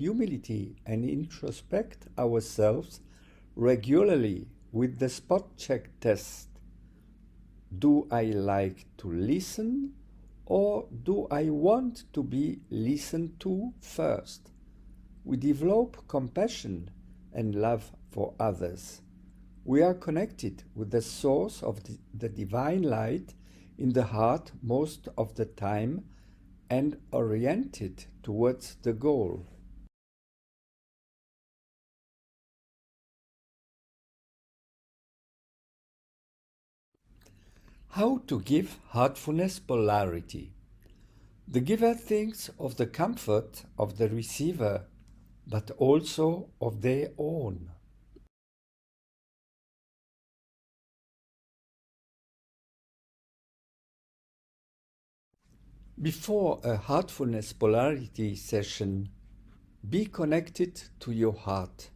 humility and introspect ourselves regularly with the spot check test. Do I like to listen, or do I want to be listened to first? We develop compassion and love for others. We are connected with the source of the divine light in the heart most of the time and oriented towards the goal. How to give heartfulness polarity. The giver thinks of the comfort of the receiver, but also of their own. Before a heartfulness polarity session, be connected to your heart.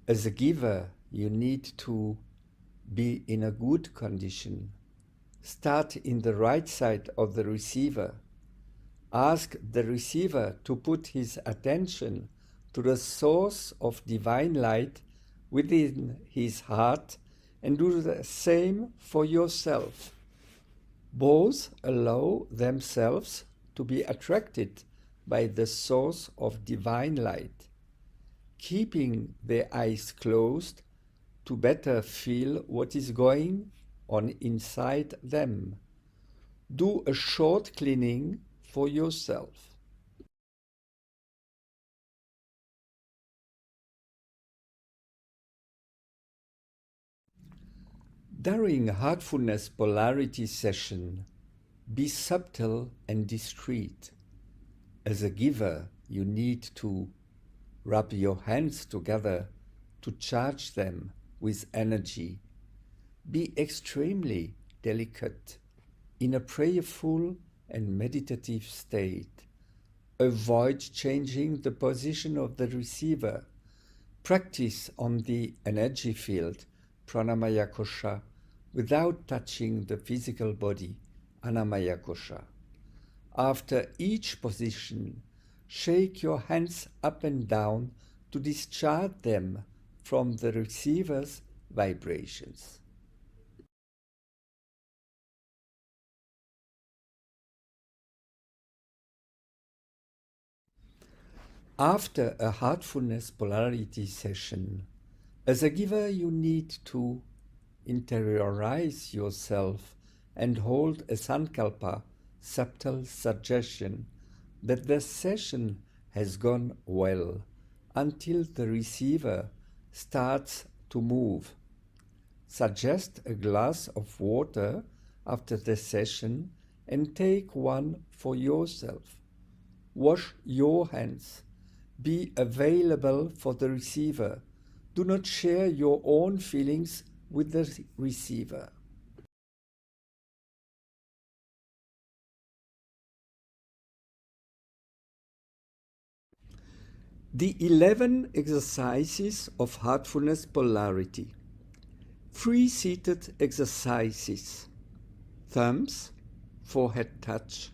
As a giver, you need to be in a good condition. Start in the right side of the receiver. Ask the receiver to put his attention to the source of divine light within his heart and do the same for yourself. Both allow themselves to be attracted by the source of divine light, keeping their eyes closed to better feel what is going on inside them. Do a short cleaning for yourself. During a heartfulness polarity session, be subtle and discreet. As a giver, you need to rub your hands together to charge them with energy. Be extremely delicate, in a prayerful and meditative state. Avoid changing the position of the receiver. Practice on the energy field, pranamaya kosha, without touching the physical body, anamaya kosha. After each position, shake your hands up and down to discharge them from the receiver's vibrations. After a heartfulness polarity session, as a giver, you need to interiorize yourself and hold a sankalpa, subtle suggestion, that the session has gone well until the receiver starts to move. Suggest a glass of water after the session and take one for yourself. Wash your hands. Be available for the receiver. Do not share your own feelings with the receiver. The 11 exercises of heartfulness polarity. 3 seated exercises. Thumbs, forehead touch,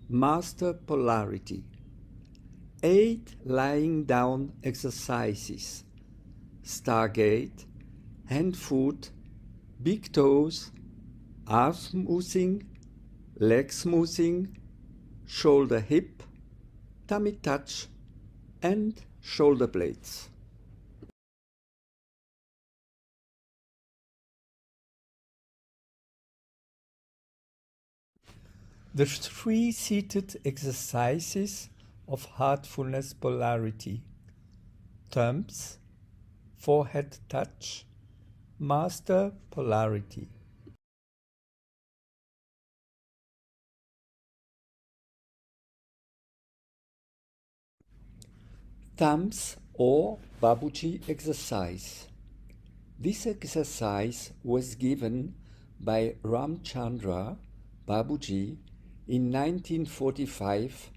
master polarity. 8 lying down exercises. Stargate, hand foot, big toes, arm smoothing, leg smoothing, shoulder hip, tummy touch, and shoulder blades. The 3 seated exercises of heartfulness polarity. Thumbs, forehead touch, master polarity. Thumbs or Babuji exercise. This exercise was given by Ramchandra Babuji in 1945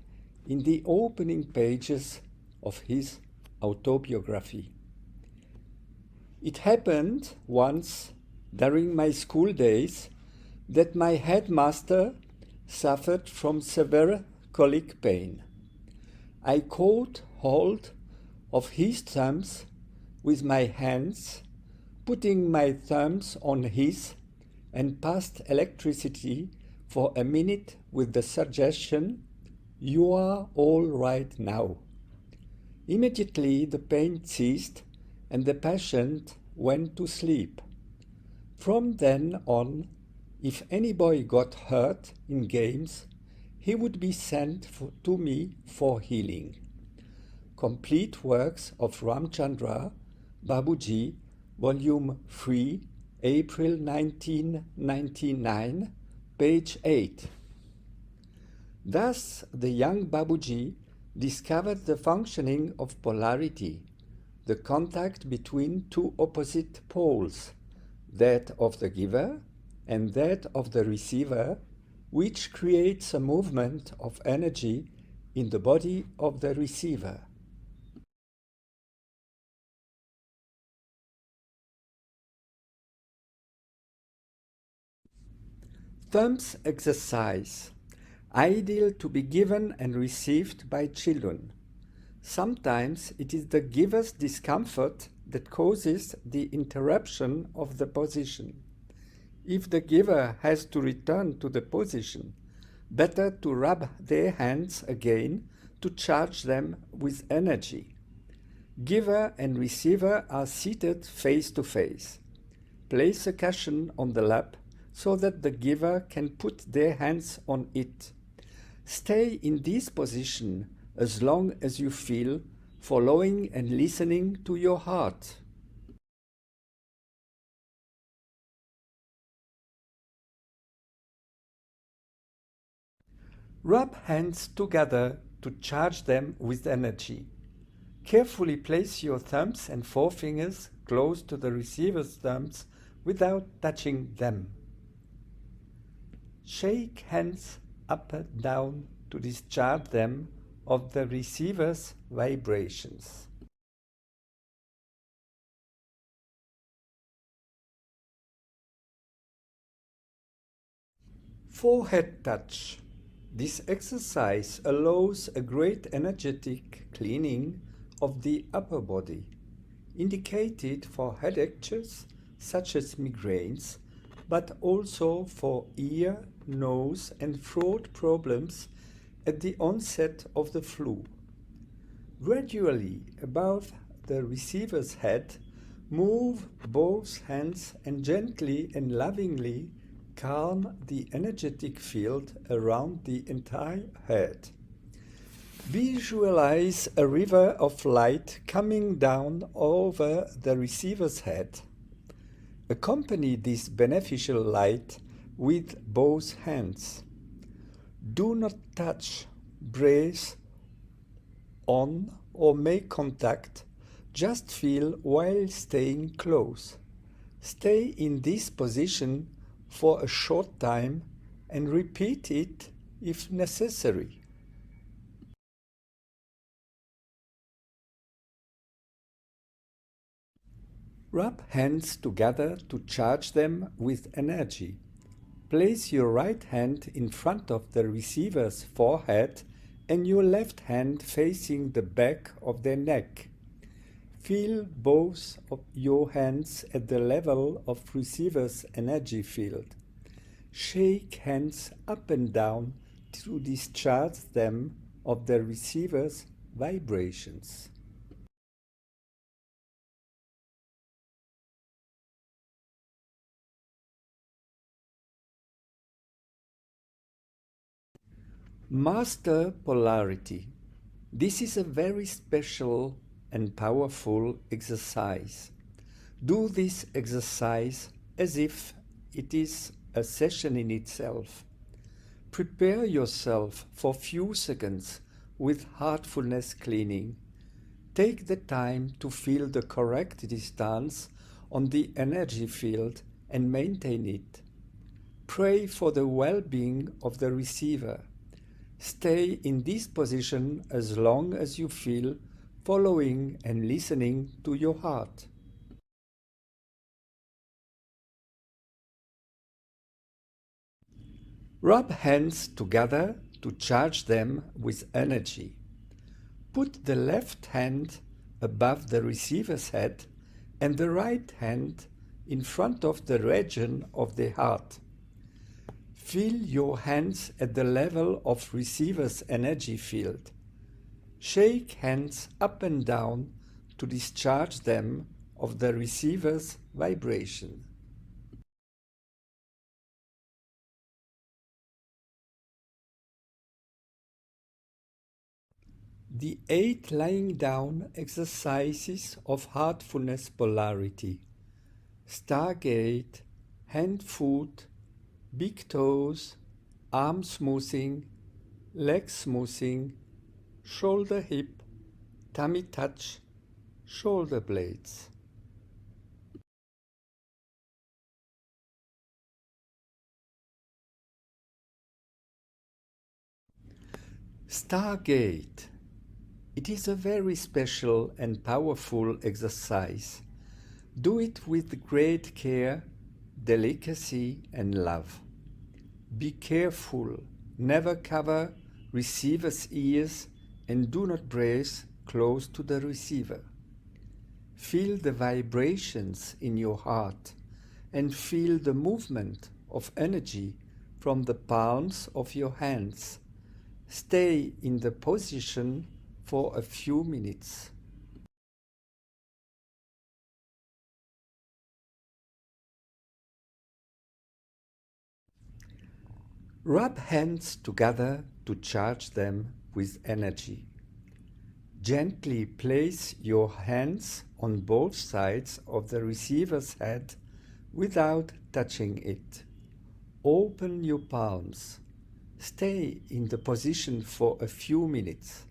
in the opening pages of his autobiography. It happened once during my school days that my headmaster suffered from severe colic pain. I caught hold of his thumbs with my hands, putting my thumbs on his, and passed electricity for a minute with the suggestion, "You are all right now." Immediately the pain ceased and the patient went to sleep. From then on, if any boy got hurt in games, he would be sent to me for healing. Complete works of Ramchandra Babuji, Volume 3, April 1999, page 8. Thus, the young Babuji discovered the functioning of polarity, the contact between two opposite poles, that of the giver and that of the receiver, which creates a movement of energy in the body of the receiver. Thumbs exercise, ideal to be given and received by children. Sometimes it is the giver's discomfort that causes the interruption of the position. If the giver has to return to the position, better to rub their hands again to charge them with energy. Giver and receiver are seated face to face. Place a cushion on the lap so that the giver can put their hands on it. Stay in this position as long as you feel, following and listening to your heart. Rub hands together to charge them with energy. Carefully place your thumbs and forefingers close to the receiver's thumbs without touching them. Shake hands up and down to discharge them of the receiver's vibrations. Forehead touch. This exercise allows a great energetic cleaning of the upper body, indicated for headaches such as migraines, but also for ear, nose, and throat problems at the onset of the flu. Gradually, above the receiver's head, move both hands and gently and lovingly calm the energetic field around the entire head. Visualize a river of light coming down over the receiver's head. Accompany this beneficial light with both hands. Do not touch, breathe on, or make contact. Just feel while staying close. Stay in this position for a short time and repeat it if necessary. Rub hands together to charge them with energy. Place your right hand in front of the receiver's forehead and your left hand facing the back of their neck. Feel both of your hands at the level of receiver's energy field. Shake hands up and down to discharge them of the receiver's vibrations. Master polarity. This is a very special and powerful exercise. Do this exercise as if it is a session in itself. Prepare yourself for few seconds with heartfulness cleaning. Take the time to feel the correct distance on the energy field and maintain it. Pray for the well-being of the receiver. Stay in this position as long as you feel, following and listening to your heart. Rub hands together to charge them with energy. Put the left hand above the receiver's head and the right hand in front of the region of the heart. Feel your hands at the level of receiver's energy field. Shake hands up and down to discharge them of the receiver's vibration. The 8 lying down exercises of Heartfulness Polarity. Stargate, hand foot, big toes, arm smoothing, leg smoothing, shoulder hip, tummy touch, shoulder blades. Stargate. It is a very special and powerful exercise. Do it with great care, delicacy and love. Be careful, never cover receiver's ears and do not brace close to the receiver. Feel the vibrations in your heart and feel the movement of energy from the palms of your hands. Stay in the position for a few minutes. Rub hands together to charge them with energy. Gently place your hands on both sides of the receiver's head without touching it. Open your palms. Stay in the position for a few minutes.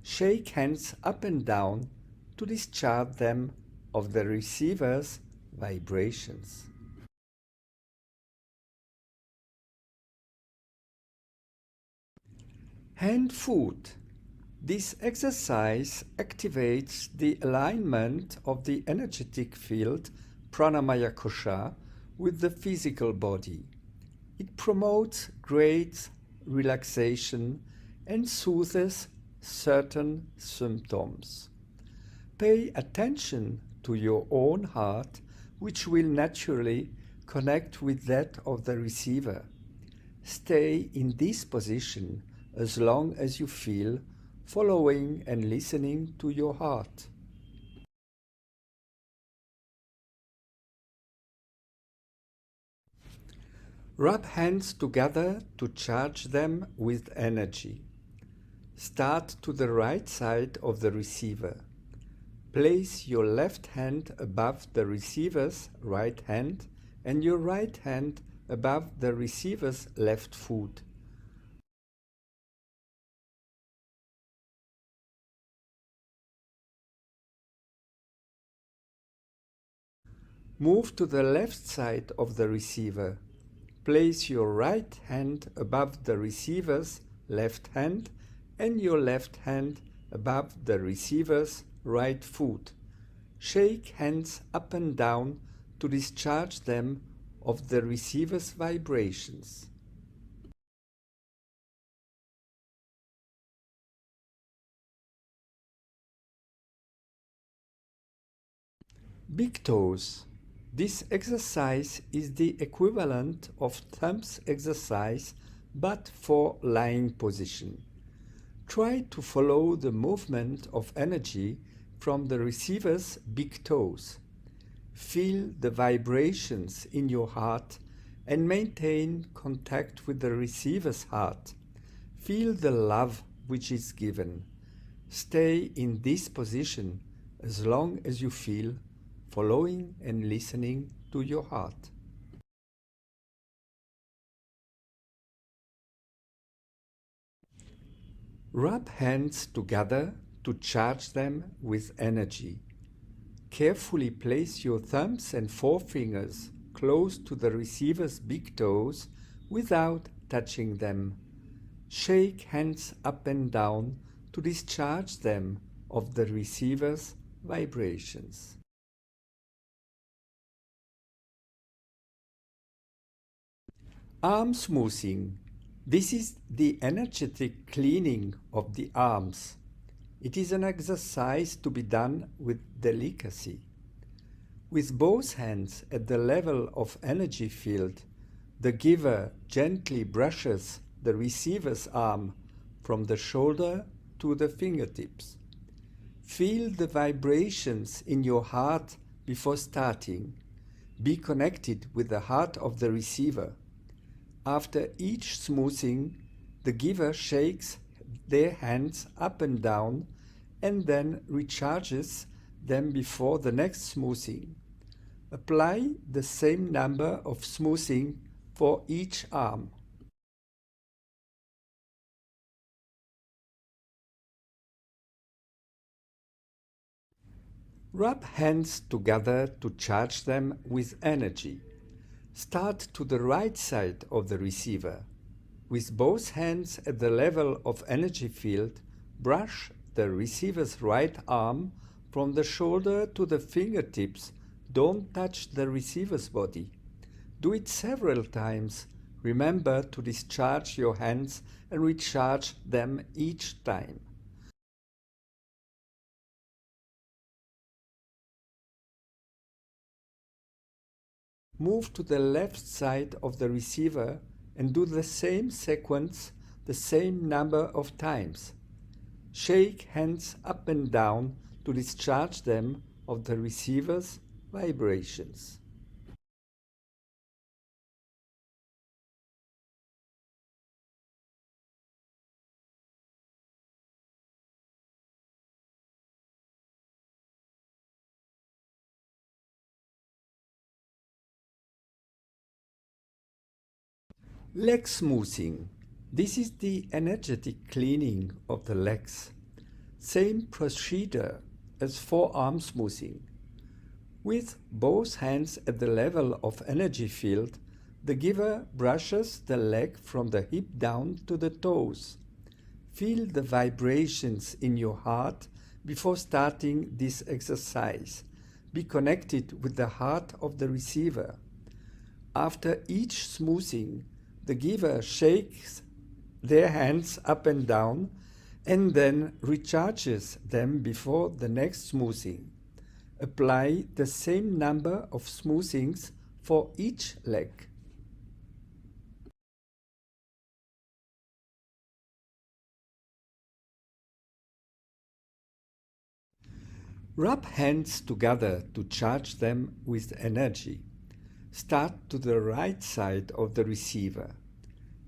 Shake hands up and down to discharge them of the receiver's vibrations. Hand foot. This exercise activates the alignment of the energetic field pranamaya kosha with the physical body. It promotes great relaxation and soothes certain symptoms. Pay attention to your own heart, which will naturally connect with that of the receiver. Stay in this position as long as you feel, following and listening to your heart. Rub hands together to charge them with energy. Start to the right side of the receiver. Place your left hand above the receiver's right hand and your right hand above the receiver's left foot. Move to the left side of the receiver. Place your right hand above the receiver's left hand and your left hand above the receiver's right foot. Shake hands up and down to discharge them of the receiver's vibrations. Big toes. This exercise is the equivalent of thumbs exercise but for lying position. Try to follow the movement of energy from the receiver's big toes. Feel the vibrations in your heart and maintain contact with the receiver's heart. Feel the love which is given. Stay in this position as long as you feel, following and listening to your heart. Rub hands together to charge them with energy. Carefully place your thumbs and forefingers close to the receiver's big toes without touching them. Shake hands up and down to discharge them of the receiver's vibrations. Arm smoothing. This is the energetic cleaning of the arms. It is an exercise to be done with delicacy. With both hands at the level of energy field, the giver gently brushes the receiver's arm from the shoulder to the fingertips. Feel the vibrations in your heart before starting. Be connected with the heart of the receiver. After each smoothing, the giver shakes their hands up and down and then recharges them before the next smoothing. Apply the same number of smoothing for each arm. Rub hands together to charge them with energy. Start to the right side of the receiver. With both hands at the level of energy field, brush the receiver's right arm from the shoulder to the fingertips. Don't touch the receiver's body. Do it several times. Remember to discharge your hands and recharge them each time. Move to the left side of the receiver and do the same sequence the same number of times. Shake hands up and down to discharge them of the receiver's vibrations. Leg smoothing. This is the energetic cleaning of the legs. Same procedure as forearm smoothing. With both hands at the level of energy field, the giver brushes the leg from the hip down to the toes. Feel the vibrations in your heart before starting this exercise. Be connected with the heart of the receiver. After each smoothing, the giver shakes their hands up and down and then recharges them before the next smoothing. Apply the same number of smoothings for each leg. Rub hands together to charge them with energy. Start to the right side of the receiver.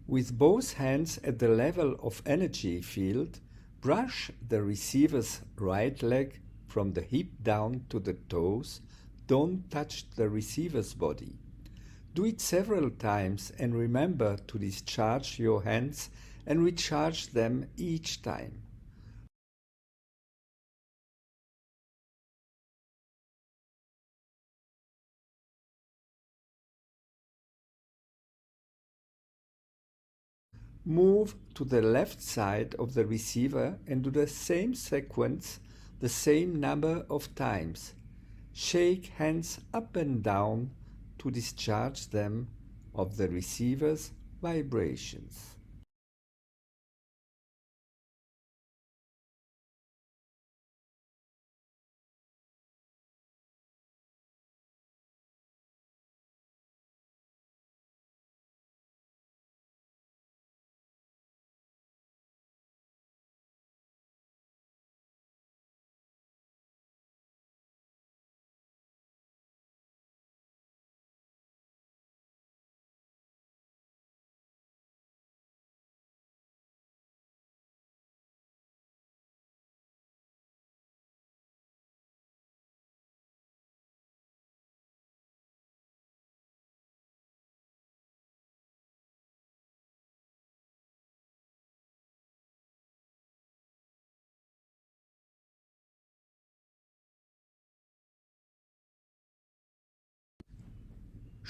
With both hands at the level of energy field, brush the receiver's right leg from the hip down to the toes. Don't touch the receiver's body. Do it several times and remember to discharge your hands and recharge them each time. Move to the left side of the receiver and do the same sequence the same number of times. Shake hands up and down to discharge them of the receiver's vibrations.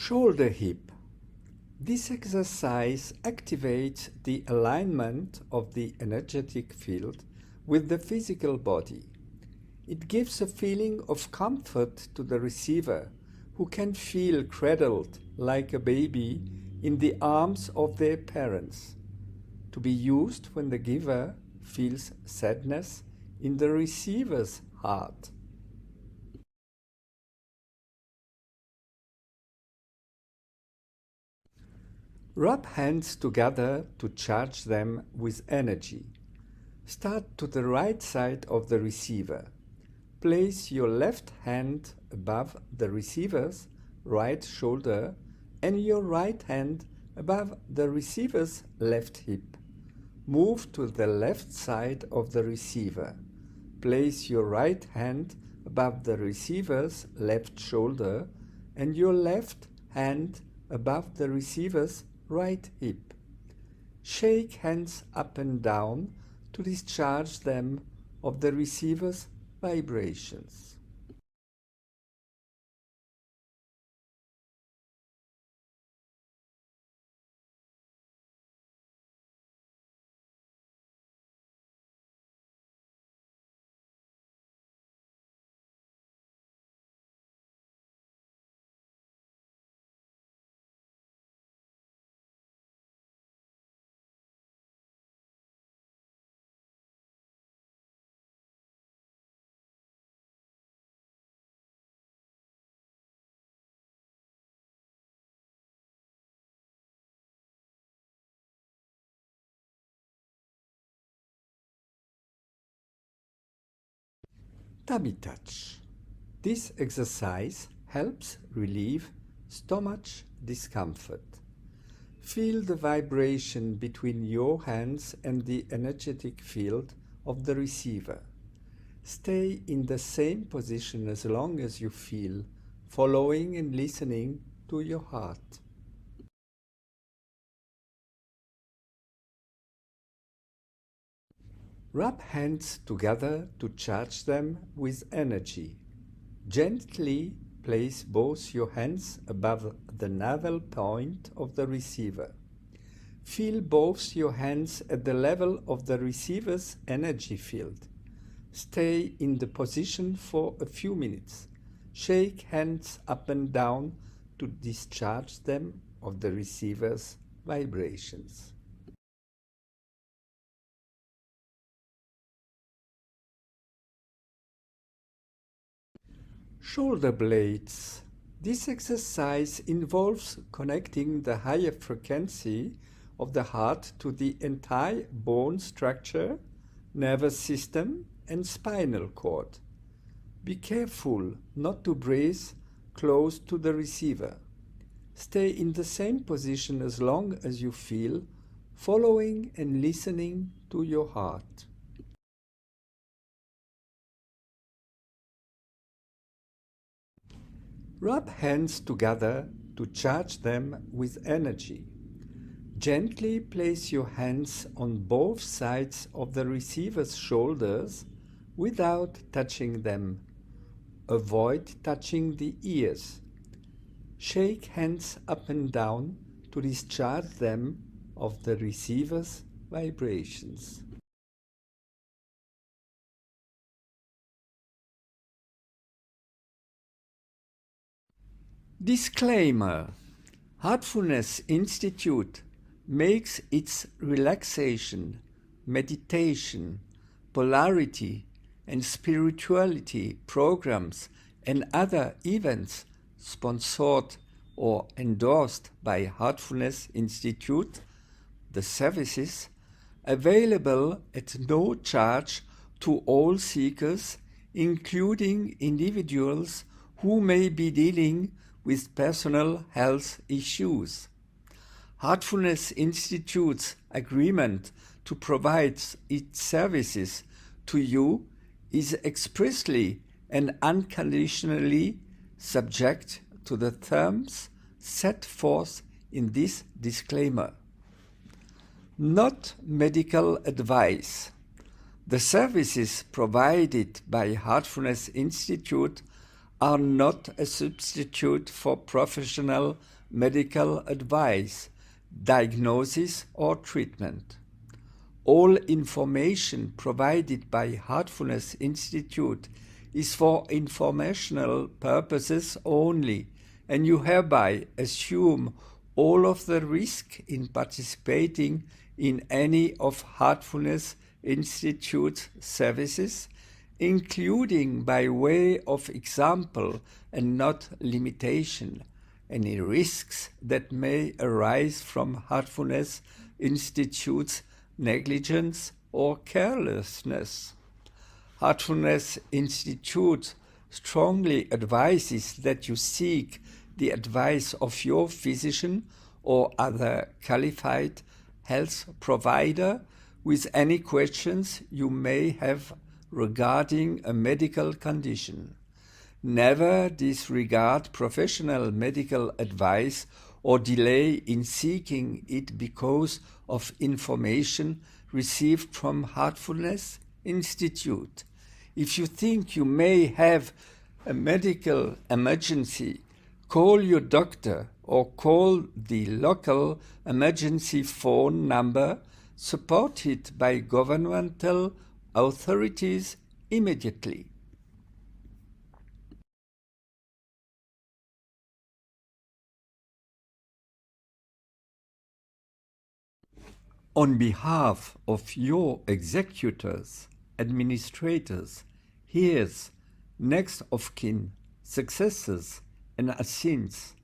Shoulder hip. This exercise activates the alignment of the energetic field with the physical body. It gives a feeling of comfort to the receiver, who can feel cradled like a baby in the arms of their parents. To be used when the giver feels sadness, in the receiver's heart. Rub hands together to charge them with energy. Start to the right side of the receiver. Place your left hand above the receiver's right shoulder and your right hand above the receiver's left hip. Move to the left side of the receiver. Place your right hand above the receiver's left shoulder and your left hand above the receiver's right hip. Shake hands up and down to discharge them of the receiver's vibrations. Tummy touch. This exercise helps relieve stomach discomfort. Feel the vibration between your hands and the energetic field of the receiver. Stay in the same position as long as you feel, following and listening to your heart. Rub hands together to charge them with energy. Gently place both your hands above the navel point of the receiver. Feel both your hands at the level of the receiver's energy field. Stay in the position for a few minutes. Shake hands up and down to discharge them of the receiver's vibrations. Shoulder blades. This exercise involves connecting the higher frequency of the heart to the entire bone structure, nervous system, and spinal cord. Be careful not to breathe close to the receiver. Stay in the same position as long as you feel, following and listening to your heart. Rub hands together to charge them with energy. Gently place your hands on both sides of the receiver's shoulders without touching them. Avoid touching the ears. Shake hands up and down to discharge them of the receiver's vibrations. Disclaimer: Heartfulness Institute makes its relaxation, meditation, polarity, and spirituality programs and other events sponsored or endorsed by Heartfulness Institute, the services available at no charge to all seekers, including individuals who may be dealing with personal health issues. Heartfulness Institute's agreement to provide its services to you is expressly and unconditionally subject to the terms set forth in this disclaimer. Not medical advice. The services provided by Heartfulness Institute are not a substitute for professional medical advice, diagnosis, or treatment. All information provided by Heartfulness Institute is for informational purposes only, and you hereby assume all of the risk in participating in any of Heartfulness Institute services, including by way of example and not limitation, any risks that may arise from Heartfulness Institute's negligence or carelessness. Heartfulness Institute strongly advises that you seek the advice of your physician or other qualified health provider with any questions you may have regarding a medical condition. Never disregard professional medical advice or delay in seeking it because of information received from Heartfulness Institute. If you think you may have a medical emergency, call your doctor or call the local emergency phone number supported by governmental authorities immediately. On behalf of your executors, administrators, heirs, next of kin, successors, and ascents,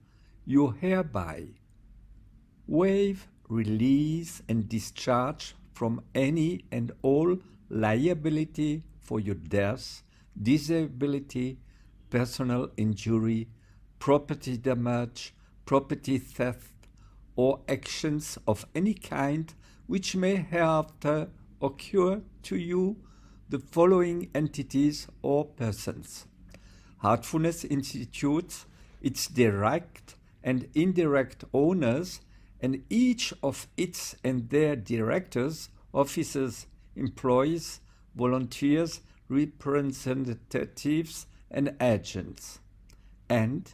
you hereby waive, release, and discharge from any and all liability for your death, disability, personal injury, property damage, property theft, or actions of any kind which may hereafter occur to you, the following entities or persons: Heartfulness Institute, its direct and indirect owners, and each of its and their directors, officers, employees, volunteers, representatives, and agents. And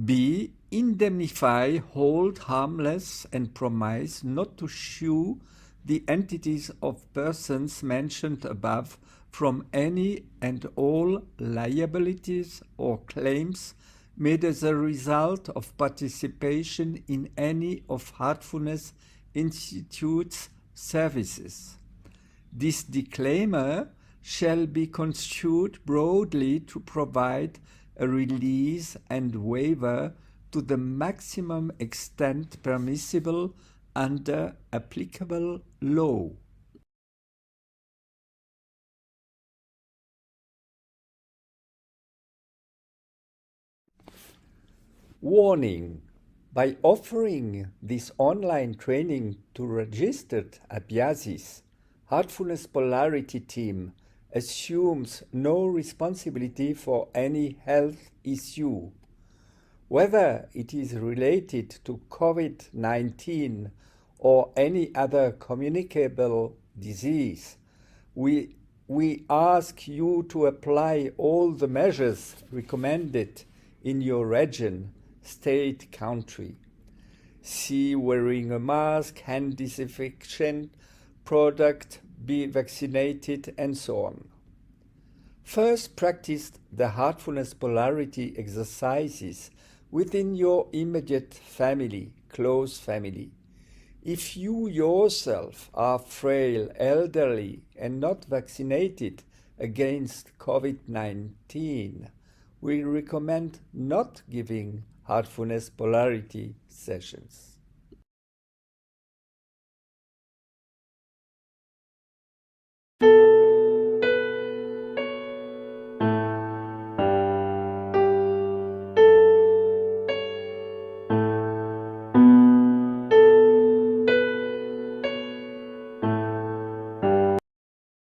B. Indemnify, hold harmless, and promise not to sue the entities of persons mentioned above from any and all liabilities or claims made as a result of participation in any of Heartfulness Institute's services. This disclaimer shall be construed broadly to provide a release and waiver to the maximum extent permissible under applicable law. Warning: by offering this online training to registered Abhyasis, Heartfulness Polarity team assumes no responsibility for any health issue, whether it is related to COVID-19 or any other communicable disease. We ask you to apply all the measures recommended in your region, state, country. See wearing a mask, hand disinfection product, be vaccinated, and so on. First, practice the Heartfulness Polarity exercises within your immediate family, close family. If you yourself are frail, elderly, and not vaccinated against COVID-19, we recommend not giving Heartfulness Polarity sessions.